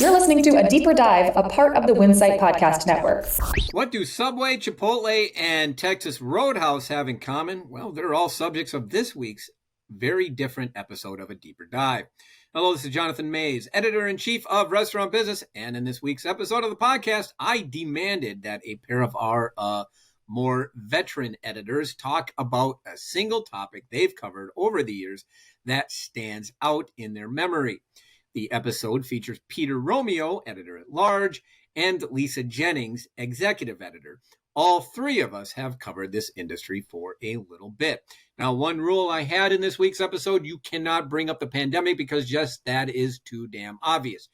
You're listening to A Deeper Dive, a part of the Winsight Podcast Network. What do Subway, Chipotle, and Texas Roadhouse have in common? Well, they're all subjects of this week's very different episode of A Deeper Dive. Hello, this is Jonathan Mays, Editor-in-Chief of Restaurant Business, and in this week's episode of the podcast, I demanded that a pair of our more veteran editors talk about a single topic they've covered over the years that stands out in their memory. The episode features Peter Romeo, editor-at-large, and Lisa Jennings, executive editor. All three of us have covered this industry for a little bit. Now, one rule I had in this week's episode, you cannot bring up the pandemic because just that is too damn obvious.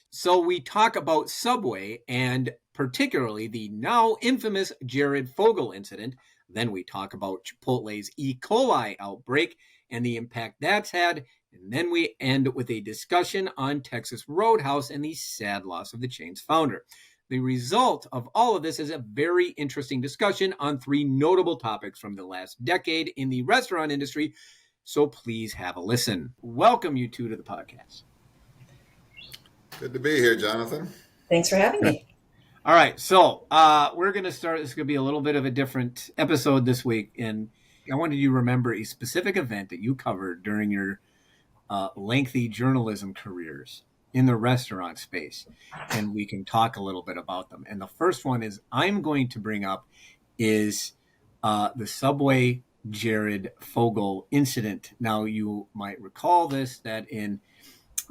So we talk about Subway and particularly the now infamous Jared Fogle incident. Then we talk about Chipotle's E. coli outbreak and the impact that's had. And then we end with a discussion on Texas Roadhouse and the sad loss of the chain's founder. The result of all of this is a very interesting discussion on three notable topics from the last decade in the restaurant industry. So please have a listen. Welcome you two to the podcast. Good to be here, Jonathan. Thanks for having me. All right, so we're going to start. This is going to be a little bit of a different episode this week. And I wanted you to remember a specific event that you covered during your lengthy journalism careers in the restaurant space, and we can talk a little bit about them. And the first one is I'm going to bring up is the Subway Jared Fogle incident. Now, you might recall this, that in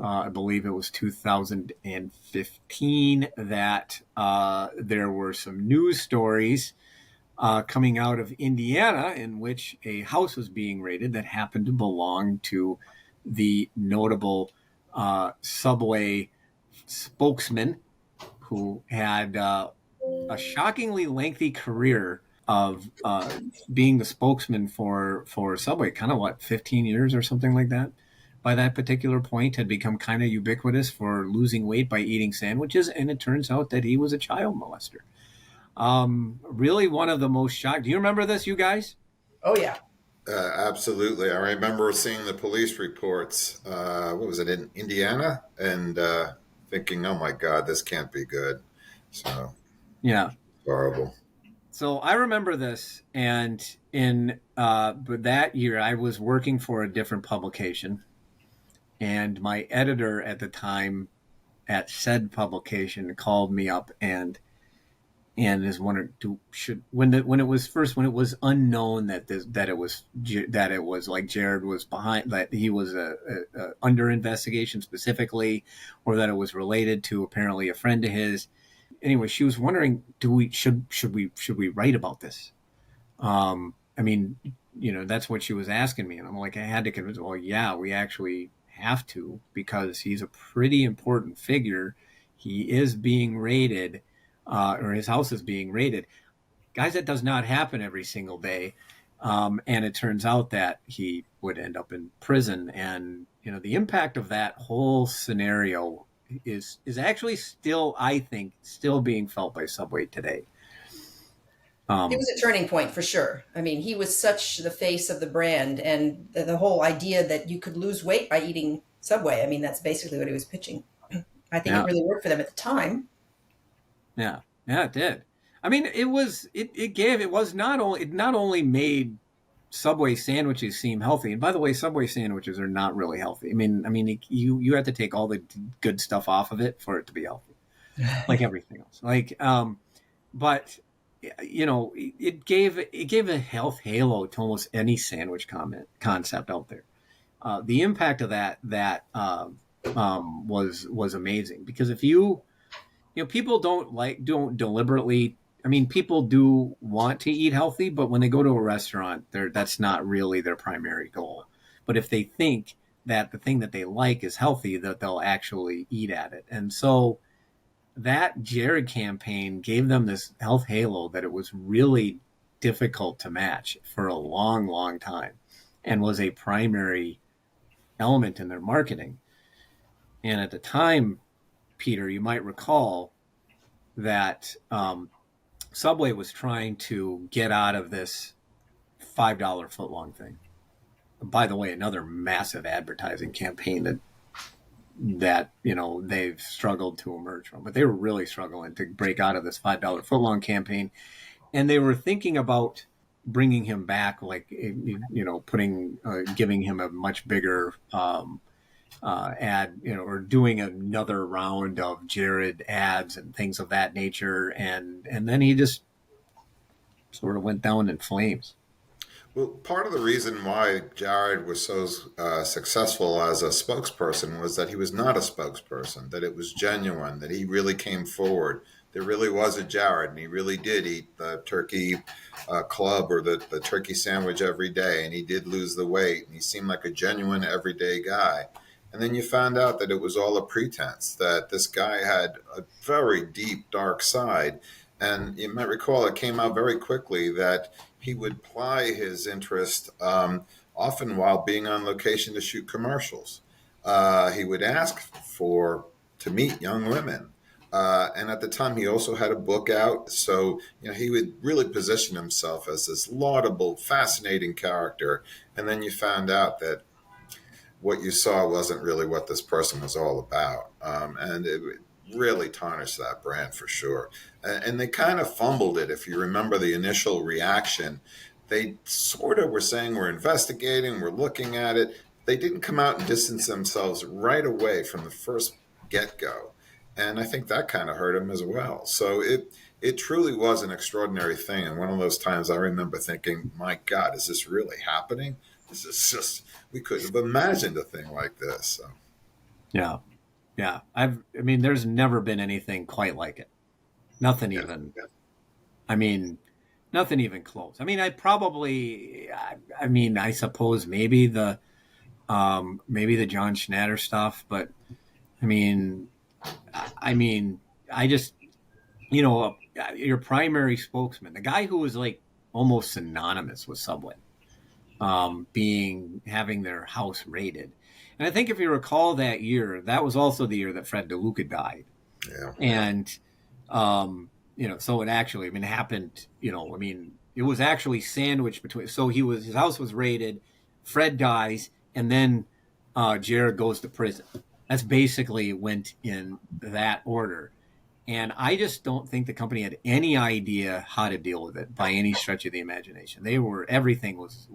I believe it was 2015 that there were some news stories coming out of Indiana in which a house was being raided that happened to belong to the notable Subway spokesman who had a shockingly lengthy career of being the spokesman for Subway, 15 years or something like that. By that particular point, had become kind of ubiquitous for losing weight by eating sandwiches, and it turns out that he was a child molester. Really one of the most shocked. Do you remember this, you guys? Oh, yeah. Absolutely. I remember seeing the police reports, what was it, in Indiana? And thinking, oh my God, this can't be good. So, yeah, horrible. So I remember this, and in but that year I was working for a different publication, and my editor at the time at said publication called me up and is wondering when it was unknown that it was like Jared was behind, that he was under investigation specifically, or that it was related to apparently a friend of his. Anyway, she was wondering, should we write about this? I mean, that's what she was asking me, and I'm like, I had to convince. Well, yeah, we actually have to, because he's a pretty important figure. He is being raided. Or his house is being raided. Guys, that does not happen every single day. And it turns out that he would end up in prison. And, the impact of that whole scenario is actually still, I think, being felt by Subway today. It was a turning point for sure. I mean, he was such the face of the brand, and the whole idea that you could lose weight by eating Subway. I mean, that's basically what he was pitching. I think it really worked for them at the time. Yeah, it did. I mean, it not only made Subway sandwiches seem healthy. And by the way, Subway sandwiches are not really healthy. I mean, you have to take all the good stuff off of it for it to be healthy, like everything else. But it gave a health halo to almost any sandwich concept out there. The impact of that was amazing, because if people don't deliberately. I mean, people do want to eat healthy, but when they go to a restaurant, that's not really their primary goal. But if they think that the thing that they like is healthy, that they'll actually eat at it. And so that Jared campaign gave them this health halo that it was really difficult to match for a long, long time, and was a primary element in their marketing. And at the time, Peter, you might recall that Subway was trying to get out of this $5 footlong thing. By the way, another massive advertising campaign that that, they've struggled to emerge from. But they were really struggling to break out of this $5 footlong campaign. And they were thinking about bringing him back, like, giving him a much bigger ad, or doing another round of Jared ads and things of that nature. And then he just sort of went down in flames. Well, part of the reason why Jared was so successful as a spokesperson was that he was not a spokesperson, that it was genuine, that he really came forward. There really was a Jared, and he really did eat the turkey club or the turkey sandwich every day, and he did lose the weight, and he seemed like a genuine everyday guy. And then you found out that it was all a pretense, that this guy had a very deep, dark side. And you might recall it came out very quickly that he would ply his interest often while being on location to shoot commercials. He would ask to meet young women. And at the time, he also had a book out. So, he would really position himself as this laudable, fascinating character. And then you found out that what you saw wasn't really what this person was all about. And it really tarnished that brand for sure. And they kind of fumbled it. If you remember the initial reaction, they sort of were saying, we're investigating, we're looking at it. They didn't come out and distance themselves right away from the first get-go. And I think that kind of hurt him as well. So it truly was an extraordinary thing. And one of those times I remember thinking, my God, is this really happening? This is just, we couldn't have imagined a thing like this. So. Yeah. Yeah. There's never been anything quite like it. Nothing even, nothing even close. I suppose maybe the John Schnatter stuff, but I just, your primary spokesman, the guy who was like almost synonymous with Subway, having their house raided. And I think if you recall that year, that was also the year that Fred DeLuca died. Yeah. And, so it actually, happened, it was actually sandwiched between, so his house was raided, Fred dies, and then Jared goes to prison. That's basically went in that order. And I just don't think the company had any idea how to deal with it by any stretch of the imagination. Everything was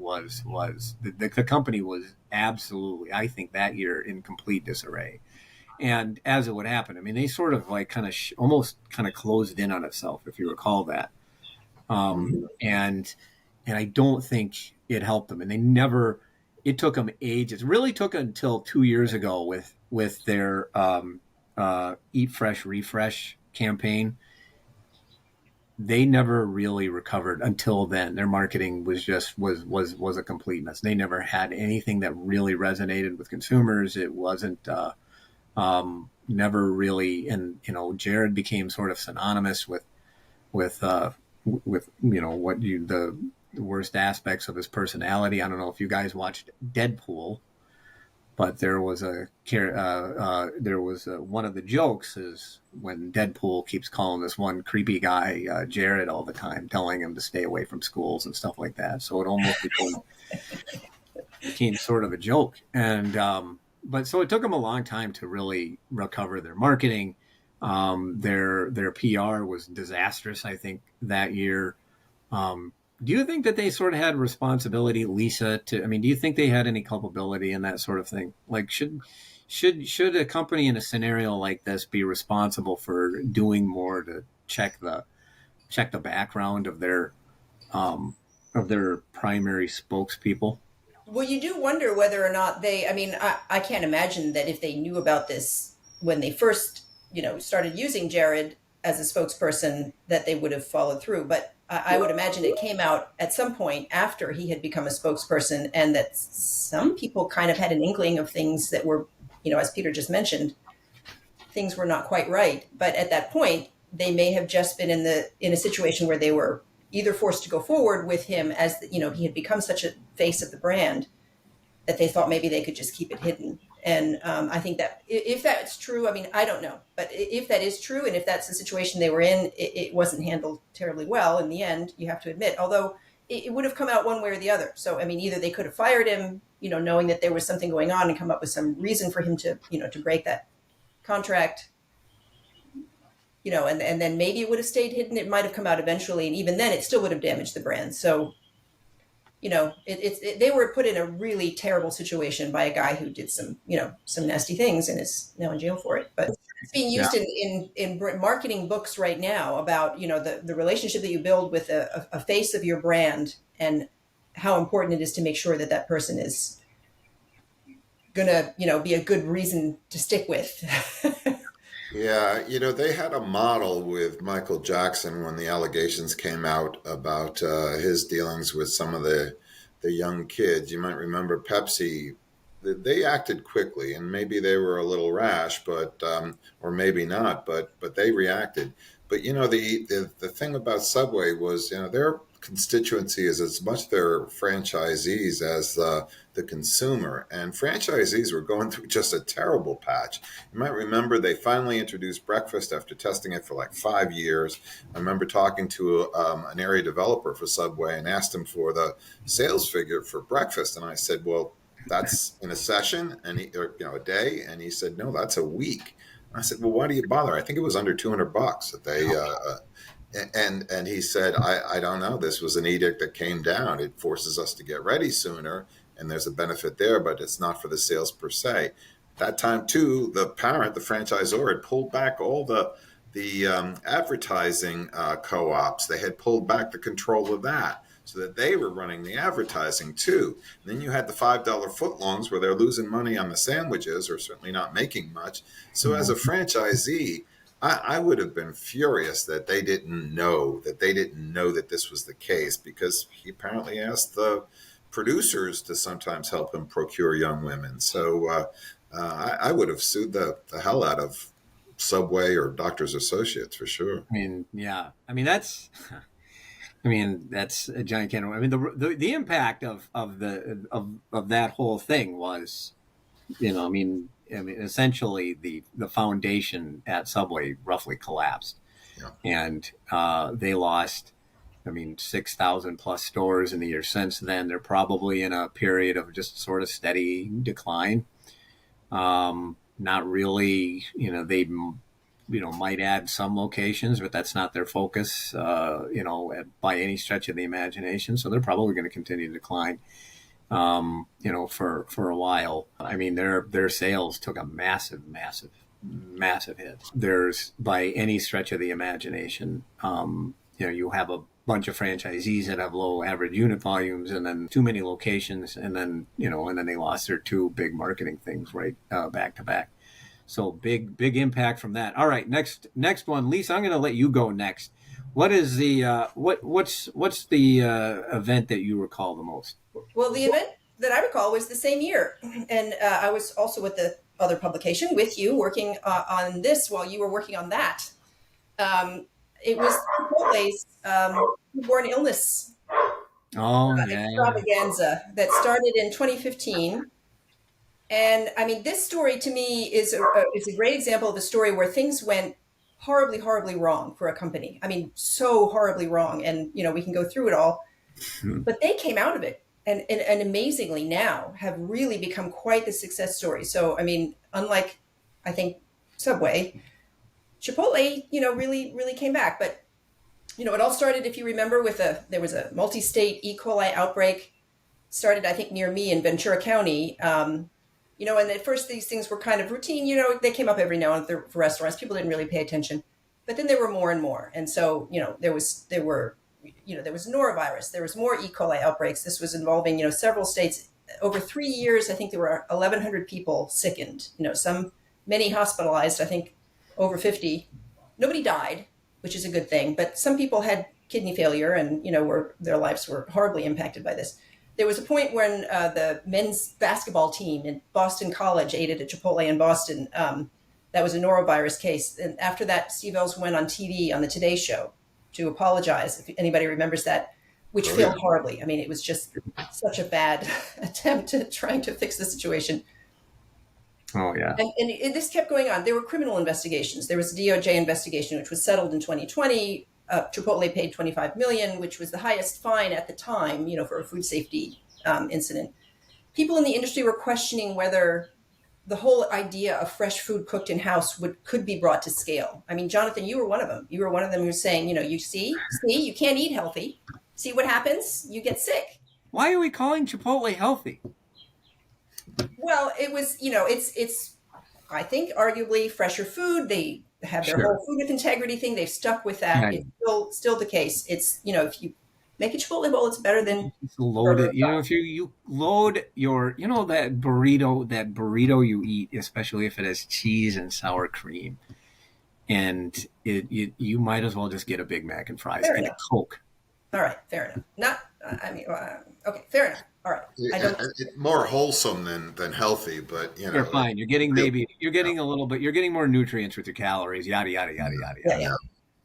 the company was absolutely, I think, that year in complete disarray. And as it would happen, they sort of like almost closed in on itself, if you recall that. And I don't think it helped them. And it took them ages. It really took until 2 years ago with their Eat Fresh Refresh campaign. They never really recovered until then. Their marketing was a complete mess. They never had anything that really resonated with consumers. It wasn't never really, and Jared became sort of synonymous with the worst aspects of his personality. I don't know if you guys watched Deadpool, but there was one of the jokes is when Deadpool keeps calling this one creepy guy Jared all the time, telling him to stay away from schools and stuff like that. So it almost became sort of a joke. And but so it took them a long time to really recover their marketing. Their PR was disastrous, I think, that year. Do you think that they sort of had responsibility, Lisa, do you think they had any culpability in that sort of thing? Like, should a company in a scenario like this be responsible for doing more to check the background of their primary spokespeople? Well, you do wonder whether or not I can't imagine that if they knew about this when they first, started using Jared as a spokesperson, that they would have followed through. But I would imagine it came out at some point after he had become a spokesperson, and that some people kind of had an inkling of things that were, as Peter just mentioned, things were not quite right. But at that point, they may have just been in a situation where they were either forced to go forward with him as, he had become such a face of the brand that they thought maybe they could just keep it hidden. And I think that if that's true, I don't know. But if that is true, and if that's the situation they were in, it wasn't handled terribly well in the end, you have to admit. Although it would have come out one way or the other. So, either they could have fired him knowing that there was something going on and come up with some reason for him to, to break that contract. And then maybe it would have stayed hidden. It might have come out eventually. And even then it still would have damaged the brand. So, they were put in a really terrible situation by a guy who did some nasty things and is now in jail for it. But it's being used in marketing books right now about, the relationship that you build with a face of your brand and how important it is to make sure that that person is going to, be a good reason to stick with. Yeah, they had a model with Michael Jackson when the allegations came out about his dealings with some of the young kids. You might remember Pepsi. They acted quickly, and maybe they were a little rash, but or maybe not, but they reacted. But the thing about Subway was their constituency is as much their franchisees as the consumer, and franchisees were going through just a terrible patch. You might remember they finally introduced breakfast after testing it for like 5 years. I remember talking to an area developer for Subway and asked him for the sales figure for breakfast, and I said, well, that's in a session and a day, and he said, no, that's a week. I said, well, why do you bother? I think it was under $200 that they and he said, I don't know. This was an edict that came down. It forces us to get ready sooner, and there's a benefit there, but it's not for the sales per se. That time too, the parent, the franchisor, had pulled back all the advertising co-ops. They had pulled back the control of that, so that they were running the advertising too. And then you had the $5 footlongs where they're losing money on the sandwiches, or certainly not making much. So as a franchisee, I would have been furious that they didn't know that this was the case, because he apparently asked the producers to sometimes help him procure young women. So I would have sued the hell out of Subway or Doctors Associates for sure. That's a giant can. I mean, the impact of that whole thing was, essentially the foundation at Subway roughly collapsed, and they lost, 6,000 plus stores in the year since then. They're probably in a period of just sort of steady decline. Not really, they might add some locations, but that's not their focus, by any stretch of the imagination. So they're probably going to continue to decline, for a while. Their sales took a massive hit. There's, by any stretch of the imagination, you have a bunch of franchisees that have low average unit volumes, and then too many locations, and then they lost their two big marketing things right back to back. So big impact from that. All right, next one, Lisa. I'm going to let you go next. What is the what's the event that you recall the most? Well, the event that I recall was the same year, and I was also with the other publication with you, working on this while you were working on that. It was Chipotle's foodborne illness extravaganza that started in 2015. And this story to me is a great example of a story where things went horribly, horribly wrong for a company. So horribly wrong. And, we can go through it all, but they came out of it and amazingly now have really become quite the success story. So, unlike, I think, Subway, Chipotle, really, really came back. But, it all started, if you remember, there was a multi-state E. coli outbreak, started, I think, near me in Ventura County. And at first these things were kind of routine, they came up every now and then for restaurants. People didn't really pay attention, but then there were more and more. And so, there was norovirus, there was more E. coli outbreaks. This was involving, several states. Over 3 years, I think there were 1,100 people sickened, many hospitalized, I think over 50. Nobody died, which is a good thing, but some people had kidney failure and, their lives were horribly impacted by this. There was a point when the men's basketball team in Boston College ate at Chipotle in Boston. That was a norovirus case. And after that, Steve Ells went on TV on the Today Show to apologize, if anybody remembers that, which failed horribly. It was just such a bad attempt at trying to fix the situation. Oh, yeah. And this kept going on. There were criminal investigations. There was a DOJ investigation, which was settled in 2020. Chipotle paid $25 million, which was the highest fine at the time, for a food safety incident. people in the industry were questioning whether the whole idea of fresh food cooked in house could be brought to scale. I mean, Jonathan, you were one of them. You were one of them who was saying, you see, you can't eat healthy. See what happens? You get sick. Why are we calling Chipotle healthy? Well, it was, it's I think arguably fresher food. They have their whole food with integrity thing. They've stuck with that. Right. It's still the case. It's, if you make a Chipotle bowl, it's better than loaded. If you load your, that burrito you eat, especially if it has cheese and sour cream, and you might as well just get a Big Mac and fries and a Coke. All right, fair enough. Okay, fair enough. All right. It's more wholesome than healthy, but you're fine. You're getting a little bit. You're getting more nutrients with your calories. Yada yada yada yada yada. Yeah.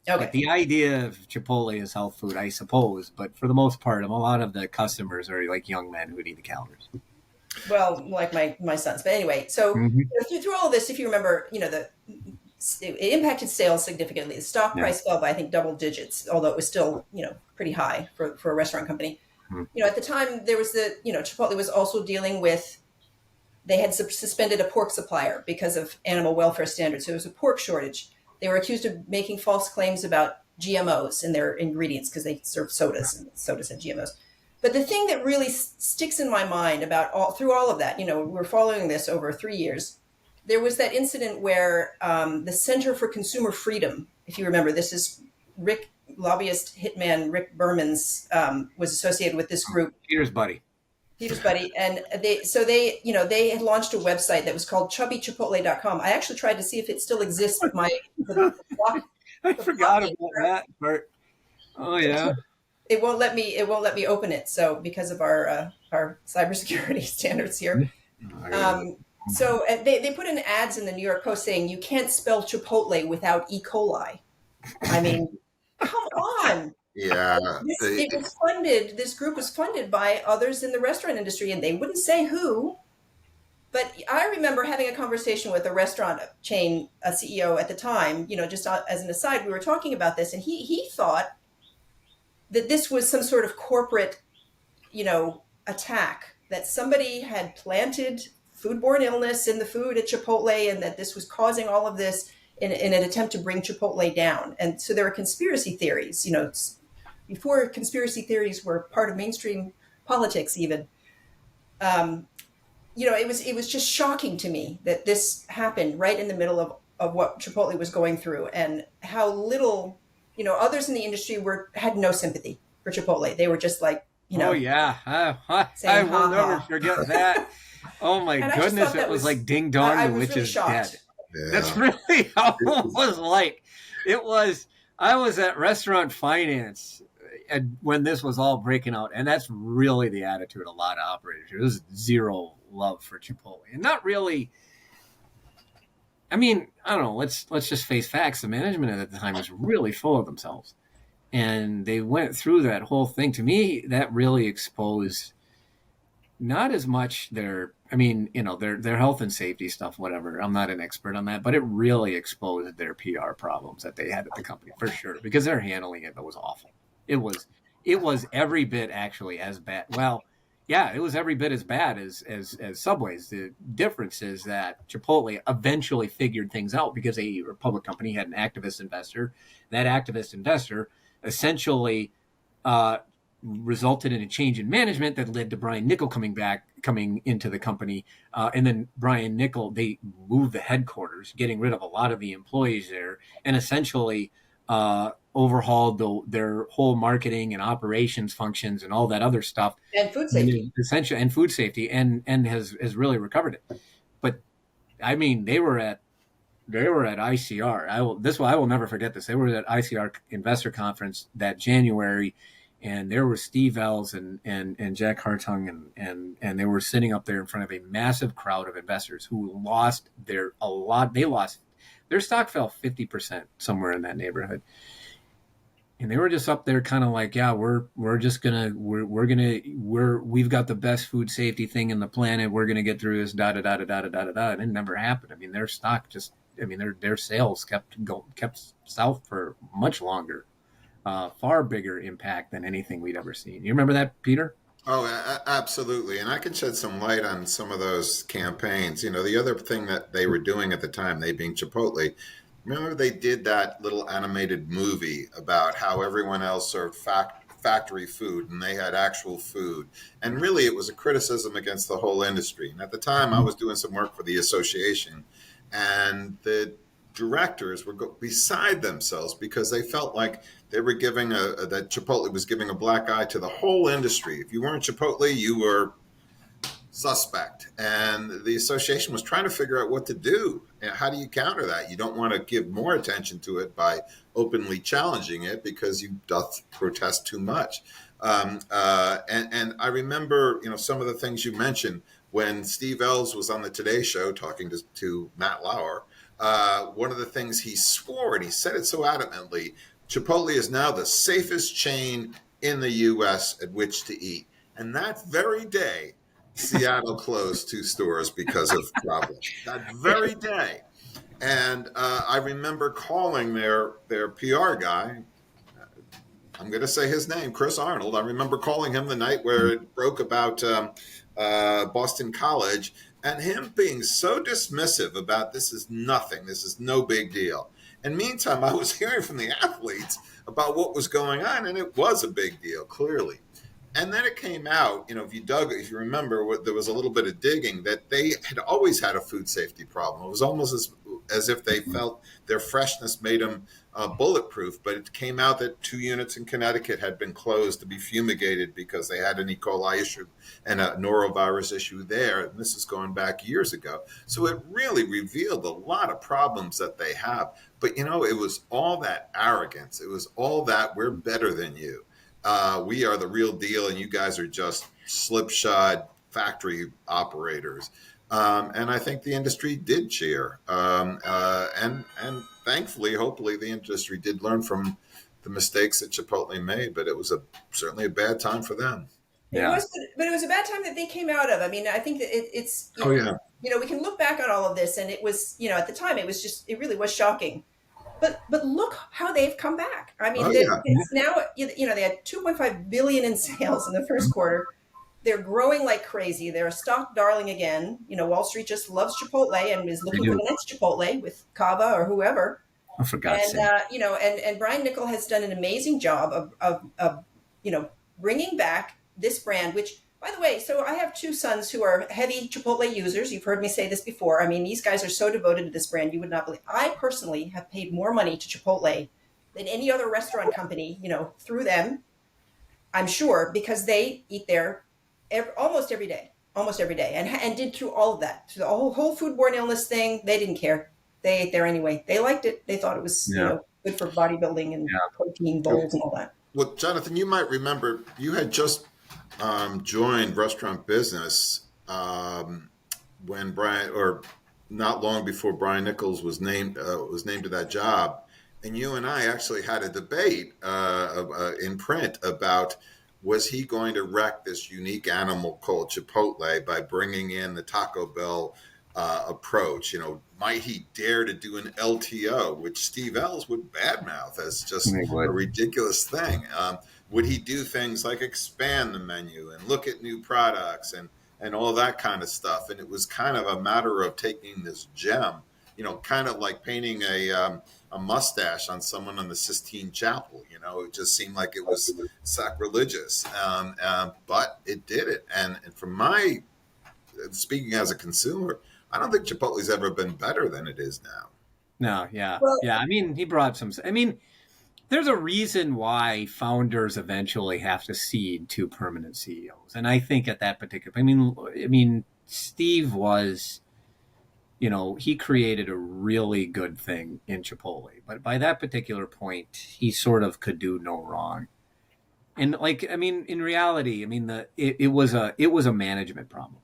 Okay. But the idea of Chipotle is health food, I suppose. But for the most part, a lot of the customers are like young men who need the calories. Well, like my sons. But anyway, so through all of this, if you remember, it impacted sales significantly. The stock price fell by, I think, double digits, although it was still, pretty high for a restaurant company. At the time, there was Chipotle was also dealing with, they had suspended a pork supplier because of animal welfare standards. So there was a pork shortage. They were accused of making false claims about GMOs in their ingredients because they serve sodas, and sodas had GMOs. But the thing that really sticks in my mind through all of that, we're following this over 3 years. There was that incident where the Center for Consumer Freedom, if you remember, this is lobbyist hitman Rick Berman's, was associated with this group. Peter's buddy. And they had launched a website that was called chubbychipotle.com. I actually tried to see if it still exists. I forgot about that part. Oh yeah. It won't let me open it. So because of our cybersecurity standards here. So they put in ads in the New York Post saying you can't spell Chipotle without E. coli. I mean, come on. Yeah. This group was funded by others in the restaurant industry, and they wouldn't say who. But I remember having a conversation with a restaurant chain, a CEO at the time, just as an aside, we were talking about this, and he thought that this was some sort of corporate, attack, that somebody had planted foodborne illness in the food at Chipotle, and that this was causing all of this in an attempt to bring Chipotle down. And so there were conspiracy theories, before conspiracy theories were part of mainstream politics even. It was just shocking to me that this happened right in the middle of what Chipotle was going through, and how little, others in the industry had no sympathy for Chipotle. They were just like, Oh yeah, I will never forget that. Oh my goodness, it was like Ding Dong, the witch is dead. Yeah. That's really how it was like. I was at Restaurant Finance when this was all breaking out, and that's really the attitude of a lot of operators. There's zero love for Chipotle, and not really. I mean, I don't know. Let's just face facts. The management at the time was really full of themselves, and they went through that whole thing. To me, that really exposed not as much their health and safety stuff, whatever. I'm not an expert on that, but it really exposed their PR problems that they had at the company for sure, because their handling it was awful. It was every bit actually as bad. Well, yeah, it was every bit as bad as Subway's. The difference is that Chipotle eventually figured things out because a public company had an activist investor. That activist investor essentially resulted in a change in management that led to Brian Niccol coming into the company. And then Brian Niccol, they moved the headquarters, getting rid of a lot of the employees there, and essentially overhauled their whole marketing and operations functions and all that other stuff. And food safety. And food safety, and has really recovered it. But I mean, they were at ICR. I will never forget this. They were at ICR Investor Conference that January, and there were Steve Ells and Jack Hartung, and they were sitting up there in front of a massive crowd of investors who lost their stock fell 50%, somewhere in that neighborhood. And they were just up there kind of like, yeah, we've got the best food safety thing in the planet. We're going to get through this, da da da da da da da da. And it never happened. I mean, their stock their sales kept south for much longer. Far bigger impact than anything we'd ever seen. You remember that, Peter? Oh, absolutely. And I can shed some light on some of those campaigns. The other thing that they were doing at the time, they being Chipotle, remember they did that little animated movie about how everyone else served factory food and they had actual food. And really, it was a criticism against the whole industry. And at the time, I was doing some work for the association, and the directors were beside themselves because they felt like they were giving that Chipotle was giving a black eye to the whole industry. If you weren't Chipotle, you were suspect. And the association was trying to figure out what to do. And how do you counter that? You don't want to give more attention to it by openly challenging it because you doth protest too much. And I remember, some of the things you mentioned when Steve Ells was on the Today Show talking to Matt Lauer. One of the things he swore, and he said it so adamantly, Chipotle is now the safest chain in the U.S. at which to eat. And that very day, Seattle closed 2 stores because of problems. That very day. And I remember calling their PR guy. I'm going to say his name, Chris Arnold. I remember calling him the night where it broke about Boston College, and him being so dismissive about this is nothing, this is no big deal. And meantime, I was hearing from the athletes about what was going on, and it was a big deal, clearly. And then it came out, if you remember, there was a little bit of digging that they had always had a food safety problem. It was almost as if they felt their freshness made them bulletproof. But it came out that 2 units in Connecticut had been closed to be fumigated because they had an E. coli issue and a norovirus issue there. And this is going back years ago. So it really revealed a lot of problems that they have. But, it was all that arrogance. It was all that we're better than you. We are the real deal, and you guys are just slipshod factory operators. And I think the industry did cheer. And thankfully, hopefully, the industry did learn from the mistakes that Chipotle made, but it was certainly a bad time for them. Yeah. But it was a bad time that they came out of. I mean, I think that it's, we can look back on all of this, and it was, at the time, it really was shocking. But look how they've come back. I mean, it's now, they had 2.5 billion in sales in the first quarter. They're growing like crazy. They're a stock darling again. Wall Street just loves Chipotle and is looking for the next Chipotle with Cava or whoever. I forgot. And Brian Niccol has done an amazing job of bringing back this brand, which, by the way, so I have 2 sons who are heavy Chipotle users. You've heard me say this before. I mean, these guys are so devoted to this brand, you would not believe. I personally have paid more money to Chipotle than any other restaurant company, through them, I'm sure, because they eat there almost every day, and did through all of that, through the whole foodborne illness thing. They didn't care. They ate there anyway. They liked it. They thought it was good for bodybuilding and protein bowls and all that. Well, Jonathan, you might remember you had just joined restaurant business when or not long before Brian Nichols was named to that job, and you and I actually had a debate in print about, was he going to wreck this unique animal called Chipotle by bringing in the Taco Bell approach? Might he dare to do an LTO, which Steve Ells would badmouth as just a ridiculous thing? Would he do things like expand the menu and look at new products and all that kind of stuff? And it was kind of a matter of taking this gem, kind of like painting a mustache on someone in the Sistine Chapel. It just seemed like it was sacrilegious, but it did it. And from speaking as a consumer, I don't think Chipotle's ever been better than it is now. No, yeah. I mean, he brought some. I mean, there's a reason why founders eventually have to cede to permanent CEOs. And I think at that particular, I mean, Steve was, he created a really good thing in Chipotle. But by that particular point, he sort of could do no wrong. And in reality, it was a management problem.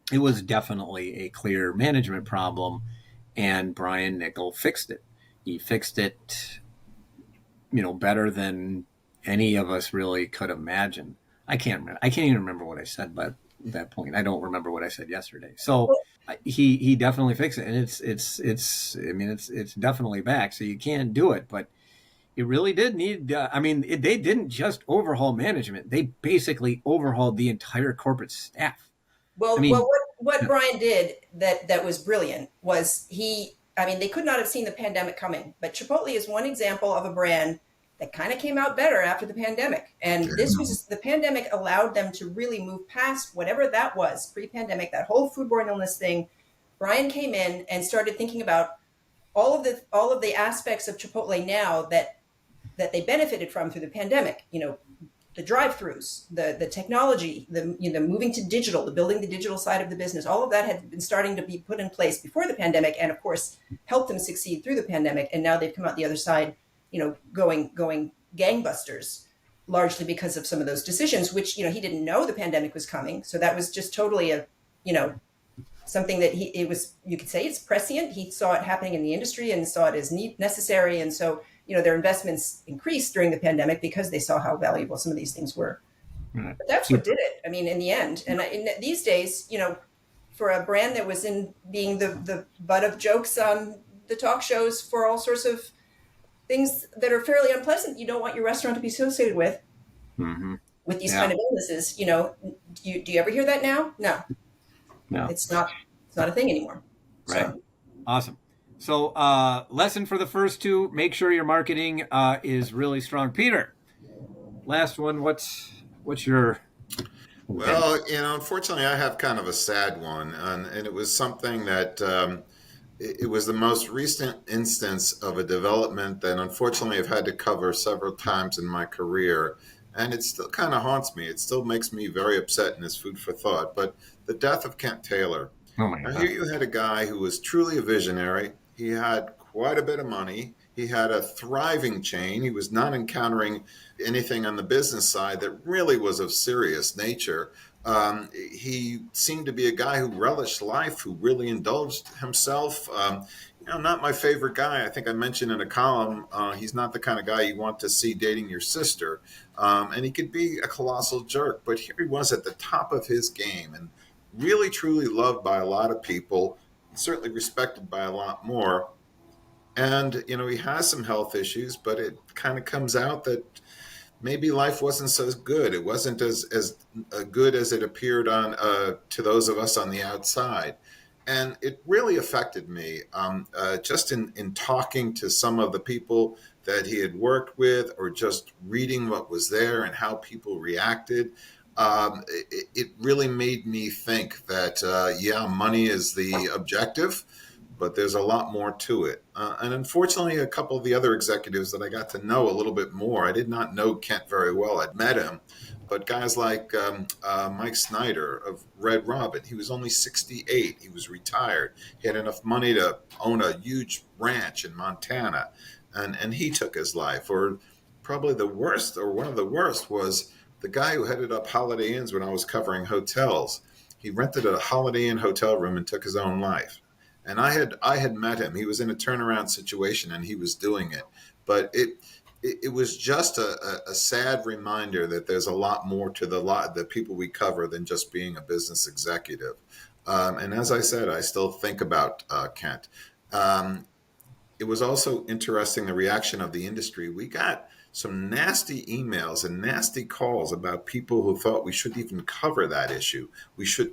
It was definitely a clear management problem, and Brian Niccol fixed it. He fixed it, better than any of us really could imagine. I can't even remember what I said, but at that point, I don't remember what I said yesterday. So he definitely fixed it, and it's definitely back. So you can't do it, but It really did need. They didn't just overhaul management; they basically overhauled the entire corporate staff. I Well, mean, what Brian did that was brilliant was they could not have seen the pandemic coming, but Chipotle is one example of a brand that kind of came out better after the pandemic. And the pandemic allowed them to really move past whatever that was pre-pandemic, that whole foodborne illness thing. Brian came in and started thinking about all of the aspects of Chipotle now that they benefited from through the pandemic. The drive-throughs, the technology, the moving to digital, the building the digital side of the business, all of that had been starting to be put in place before the pandemic, and of course helped them succeed through the pandemic. And now they've come out the other side, going gangbusters, largely because of some of those decisions, which he didn't know the pandemic was coming. So that was just totally something that you could say it's prescient. He saw it happening in the industry and saw it as necessary, and so their investments increased during the pandemic because they saw how valuable some of these things were. Right. But that's what did it. In the end. And these days, for a brand that was in being the butt of jokes on the talk shows for all sorts of things that are fairly unpleasant, you don't want your restaurant to be associated with, with these kind of illnesses. Do you ever hear that now? No, it's not a thing anymore. Right. So. Awesome. So, lesson for the first two: make sure your marketing is really strong. Peter, last one. What's your? Well, unfortunately, I have kind of a sad one, and it was something that it was the most recent instance of a development that unfortunately I've had to cover several times in my career, and it still kind of haunts me. It still makes me very upset and is food for thought. But the death of Kent Taylor. Oh my God. Now, here you had a guy who was truly a visionary. He had quite a bit of money. He had a thriving chain. He was not encountering anything on the business side that really was of serious nature. He seemed to be a guy who relished life, who really indulged himself. Not my favorite guy. I think I mentioned in a column, he's not the kind of guy you want to see dating your sister. And he could be a colossal jerk. But here he was at the top of his game and really, truly loved by a lot of people, certainly respected by a lot more. And, he has some health issues, but it kind of comes out that maybe life wasn't so good. It wasn't as good as it appeared to those of us on the outside. And it really affected me just in talking to some of the people that he had worked with, or just reading what was there and how people reacted. It really made me think that, money is the objective, but there's a lot more to it. And unfortunately, a couple of the other executives that I got to know a little bit more, I did not know Kent very well. I'd met him, but guys like Mike Snyder of Red Robin, he was only 68. He was retired. He had enough money to own a huge ranch in Montana, and he took his life. Or probably the worst, or one of the worst, was the guy who headed up Holiday Inns when I was covering hotels. He rented a Holiday Inn hotel room and took his own life. And I had met him. He was in a turnaround situation and he was doing it. But it was just a sad reminder that there's a lot more to the people we cover than just being a business executive. And as I said, I still think about Kent. It was also interesting, the reaction of the industry. We got some nasty emails and nasty calls about people who thought we shouldn't even cover that issue. We should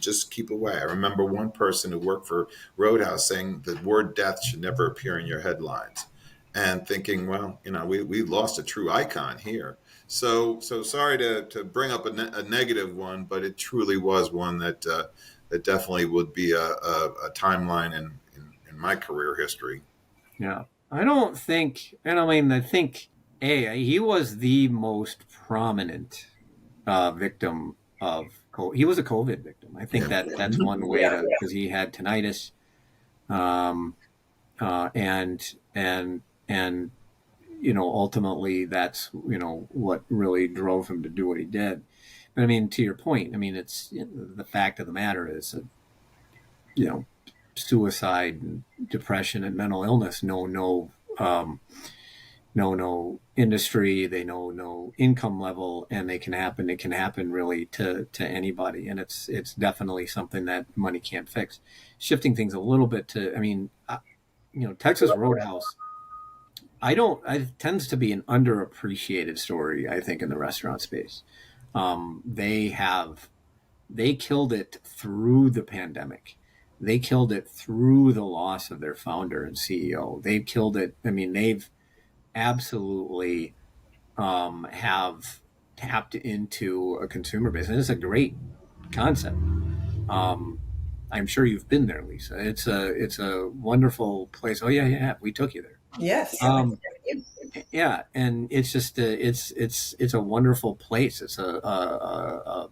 just keep away. I remember one person who worked for Roadhouse saying the word death should never appear in your headlines, and thinking, well, we lost a true icon here. So sorry to bring up a negative one, but it truly was one that definitely would be a timeline in my career history. Yeah, I think. He was the most prominent victim of COVID. He was a COVID victim. I think that's one way because he had tinnitus, and ultimately that's what really drove him to do what he did. But to your point, it's the fact of the matter is that suicide, and depression, and mental illness know no industry, they know no income level, and it can happen really to anybody, and it's definitely something that money can't fix. Shifting things a little bit to Texas Roadhouse it tends to be an underappreciated story, I think, in the restaurant space. They killed it through the pandemic. They killed it through the loss of their founder and CEO. They've killed it. I mean, they've absolutely have tapped into a consumer base, and it's a great concept. I'm sure you've been there, Lisa. It's a wonderful place. Oh yeah, we took you there. Yes. Yeah, and it's just it's a wonderful place. It's a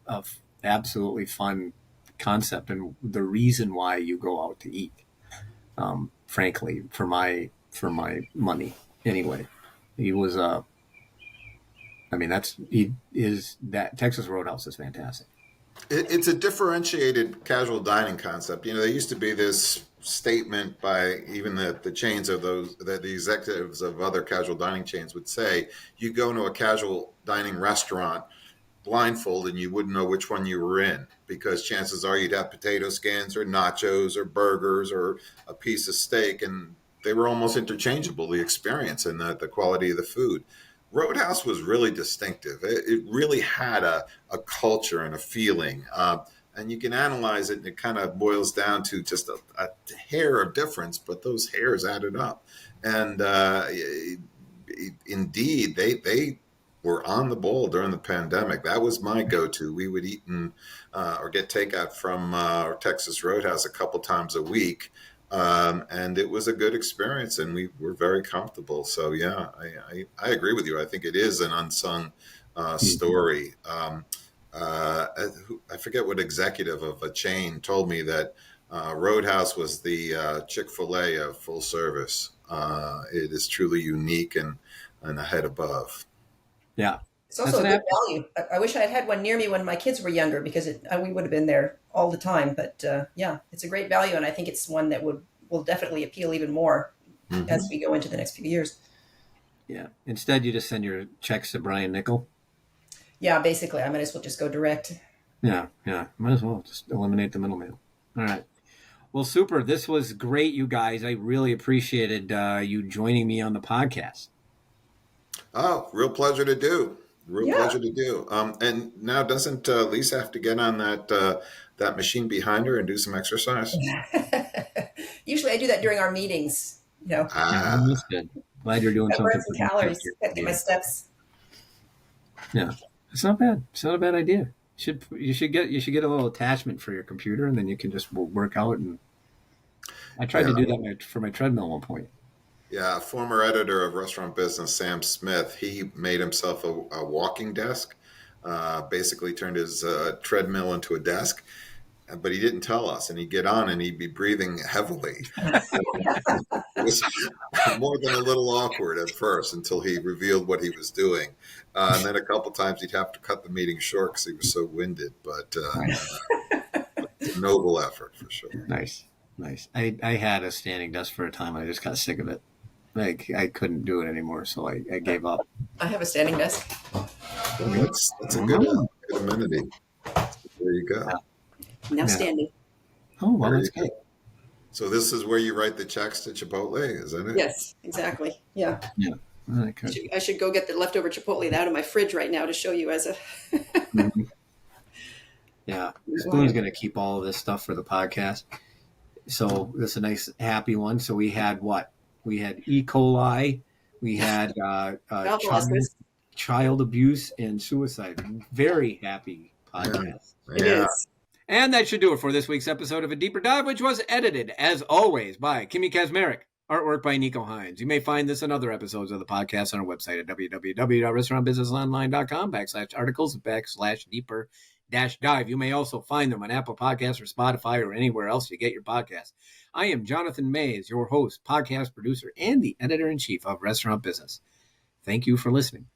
absolutely fun concept, and the reason why you go out to eat. Frankly, for my money anyway. He was that Texas Roadhouse is fantastic. It's a differentiated casual dining concept. There used to be this statement by even the chains of those, that the executives of other casual dining chains would say, you go into a casual dining restaurant blindfolded and you wouldn't know which one you were in, because chances are you'd have potato skins or nachos or burgers or a piece of steak, and they were almost interchangeable, the experience and the quality of the food. Roadhouse was really distinctive. It really had a culture and a feeling. And you can analyze it, and it kind of boils down to just a hair of difference, but those hairs added up. And indeed, they were on the ball during the pandemic. That was my go-to. We would eat or get takeout from our Texas Roadhouse a couple times a week. And it was a good experience, and we were very comfortable. So yeah, I agree with you. I think it is an unsung story. I forget what executive of a chain told me that Roadhouse was the Chick-fil-A of full service. It is truly unique and a head above. Yeah. It's also a good value. I wish I had one near me when my kids were younger, because we would have been there all the time. But yeah, it's a great value, and I think it's one that will definitely appeal even more as we go into the next few years. Yeah. Instead, you just send your checks to Brian Nickel. Yeah, basically, I might as well just go direct. Yeah. Might as well just eliminate the middleman. All right. Well, super. This was great, you guys. I really appreciated you joining me on the podcast. Oh, real pleasure to do. Pleasure to do. And now, doesn't Lisa have to get on that machine behind her and do some exercise? Usually, I do that during our meetings. That's good. Glad you're doing I something. burn some calories. Got to get my steps. Yeah, it's not bad. It's not a bad idea. You should get a little attachment for your computer, and then you can just work out. And I tried to do that for my treadmill at one point. Yeah, former editor of Restaurant Business, Sam Smith, he made himself a walking desk, basically turned his treadmill into a desk, but he didn't tell us, and he'd get on and he'd be breathing heavily. It was more than a little awkward at first until he revealed what he was doing. And then a couple times he'd have to cut the meeting short because he was so winded, but it's a noble effort for sure. Nice. I had a standing desk for a time. I just got sick of it. I couldn't do it anymore, so I gave up. I have a standing desk. Well, that's a good amenity. There you go. Now standing. Oh, well, that's good. So this is where you write the checks to Chipotle, is that it? Yes, exactly. Yeah. Yeah. Okay. I should go get the leftover Chipotle out of my fridge right now to show you as a. Yeah. Spoon's going to keep all of this stuff for the podcast. So this is a nice, happy one. So we had what? We had E. coli. We had child abuse and suicide. Very happy podcast. It is. And that should do it for this week's episode of A Deeper Dive, which was edited, as always, by Kimmy Kazmarek. Artwork by Nico Hines. You may find this and other episodes of the podcast on our website at www.restaurantbusinessonline.com/articles/deeper-dive. You may also find them on Apple Podcasts or Spotify or anywhere else you get your podcasts. I am Jonathan Mays, your host, podcast producer, and the editor-in-chief of Restaurant Business. Thank you for listening.